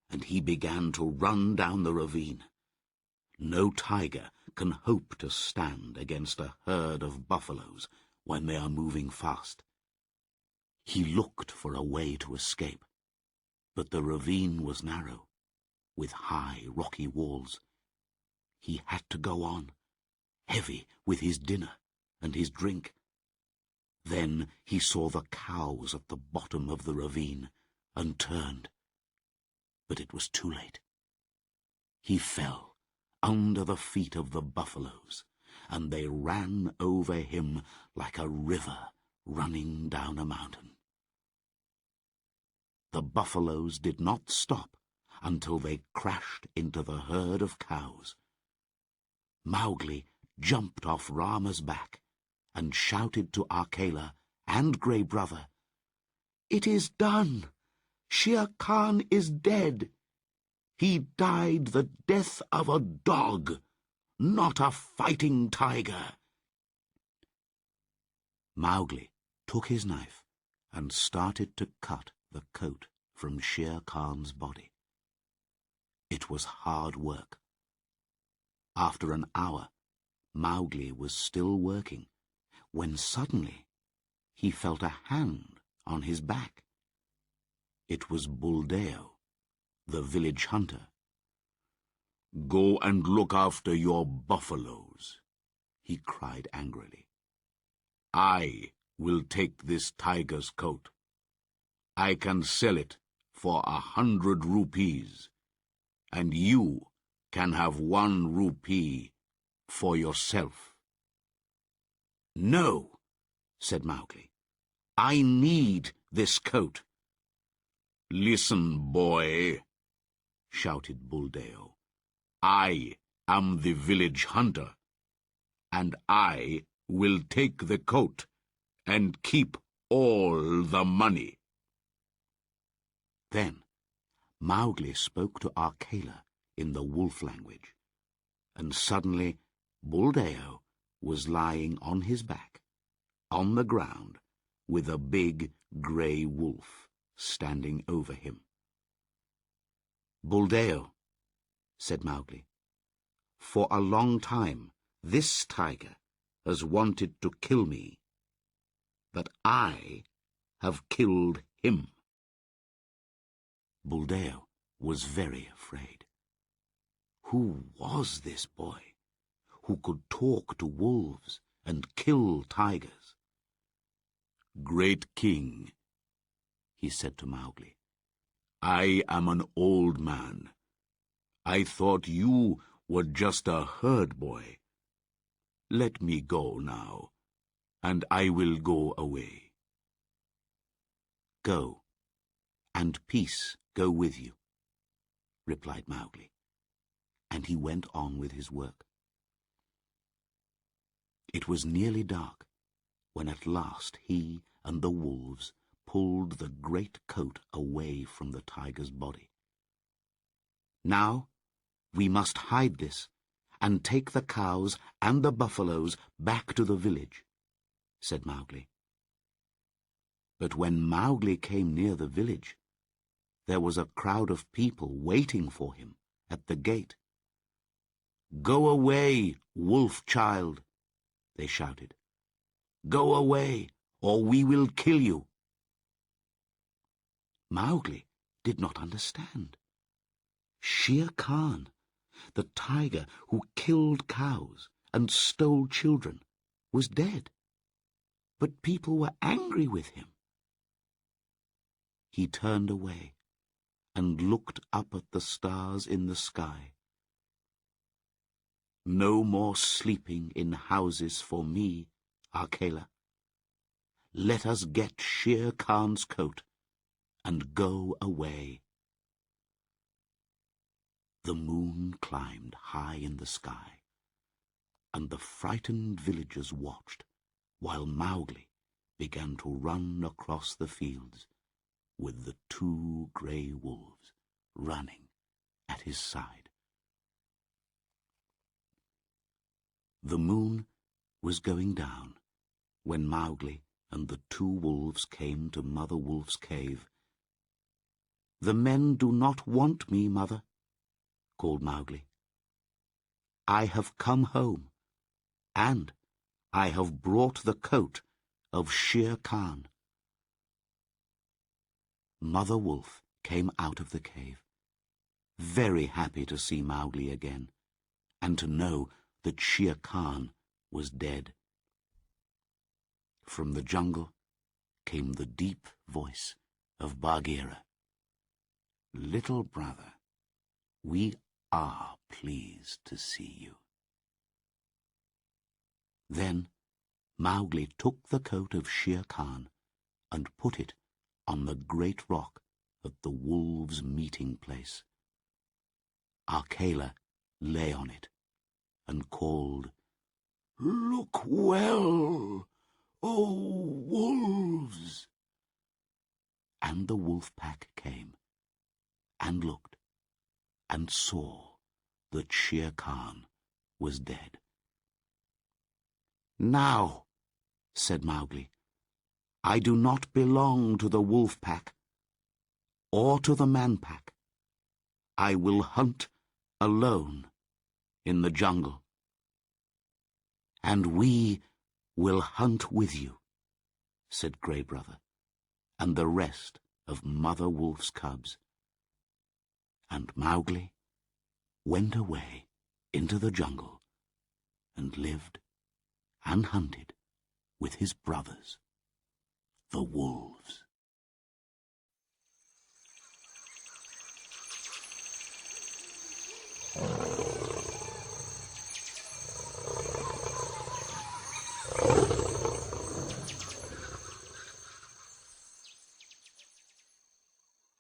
and he began to run down the ravine. No tiger can hope to stand against a herd of buffaloes when they are moving fast. He looked for a way to escape, but the ravine was narrow, with high rocky walls. He had to go on, heavy with his dinner and his drink. Then he saw the cows at the bottom of the ravine and turned. But it was too late. He fell under the feet of the buffaloes, and they ran over him like a river running down a mountain. The buffaloes did not stop until they crashed into the herd of cows. Mowgli jumped off Rama's back and shouted to Akela and Grey Brother, "It is done! Shere Khan is dead! He died the death of a dog, not a fighting tiger!" Mowgli took his knife and started to cut the coat from Shere Khan's body. It was hard work. After an hour, Mowgli was still working, when suddenly he felt a hand on his back. It was Buldeo, the village hunter. Go and look after your buffaloes, he cried angrily. I will take this tiger's coat. I can sell it for 100 rupees, and you can have 1 rupee for yourself. No, said Mowgli. I need this coat. Listen, boy, shouted Buldeo. I am the village hunter, and I will take the coat and keep all the money. Then Mowgli spoke to Akela in the wolf language, and suddenly Buldeo was lying on his back, on the ground, with a big grey wolf standing over him. Buldeo, said Mowgli, for a long time this tiger has wanted to kill me, but I have killed him. Buldeo was very afraid. Who was this boy who could talk to wolves and kill tigers? Great King, he said to Mowgli, I am an old man. I thought you were just a herd boy. Let me go now, and I will go away. Go, and peace go with you, replied Mowgli, and he went on with his work. It was nearly dark when at last he and the wolves pulled the great coat away from the tiger's body. Now we must hide this and take the cows and the buffaloes back to the village, said Mowgli. But when Mowgli came near the village, there was a crowd of people waiting for him at the gate. Go away, wolf child, they shouted. Go away, or we will kill you. Mowgli did not understand. Shere Khan, the tiger who killed cows and stole children, was dead, but people were angry with him. He turned away and looked up at the stars in the sky. No more sleeping in houses for me, Akela. Let us get Shere Khan's coat and go away. The moon climbed high in the sky, and the frightened villagers watched while Mowgli began to run across the fields with the 2 grey wolves running at his side. The moon was going down when Mowgli and the 2 wolves came to Mother Wolf's cave. The men do not want me, Mother, called Mowgli. I have come home, and I have brought the coat of Shere Khan. Mother Wolf came out of the cave, very happy to see Mowgli again, and to know that Shere Khan was dead. From the jungle came the deep voice of Bagheera. Little brother, we are pleased to see you. Then Mowgli took the coat of Shere Khan and put it on the great rock at the wolves' meeting place. Akela lay on it and called, Look well, O wolves! And the wolf pack came and looked and saw that Shere Khan was dead. Now, said Mowgli, I do not belong to the wolf pack or to the man pack. I will hunt alone in the jungle. And we will hunt with you, said Grey Brother, and the rest of Mother Wolf's cubs. And Mowgli went away into the jungle and lived and hunted with his brothers, the wolves.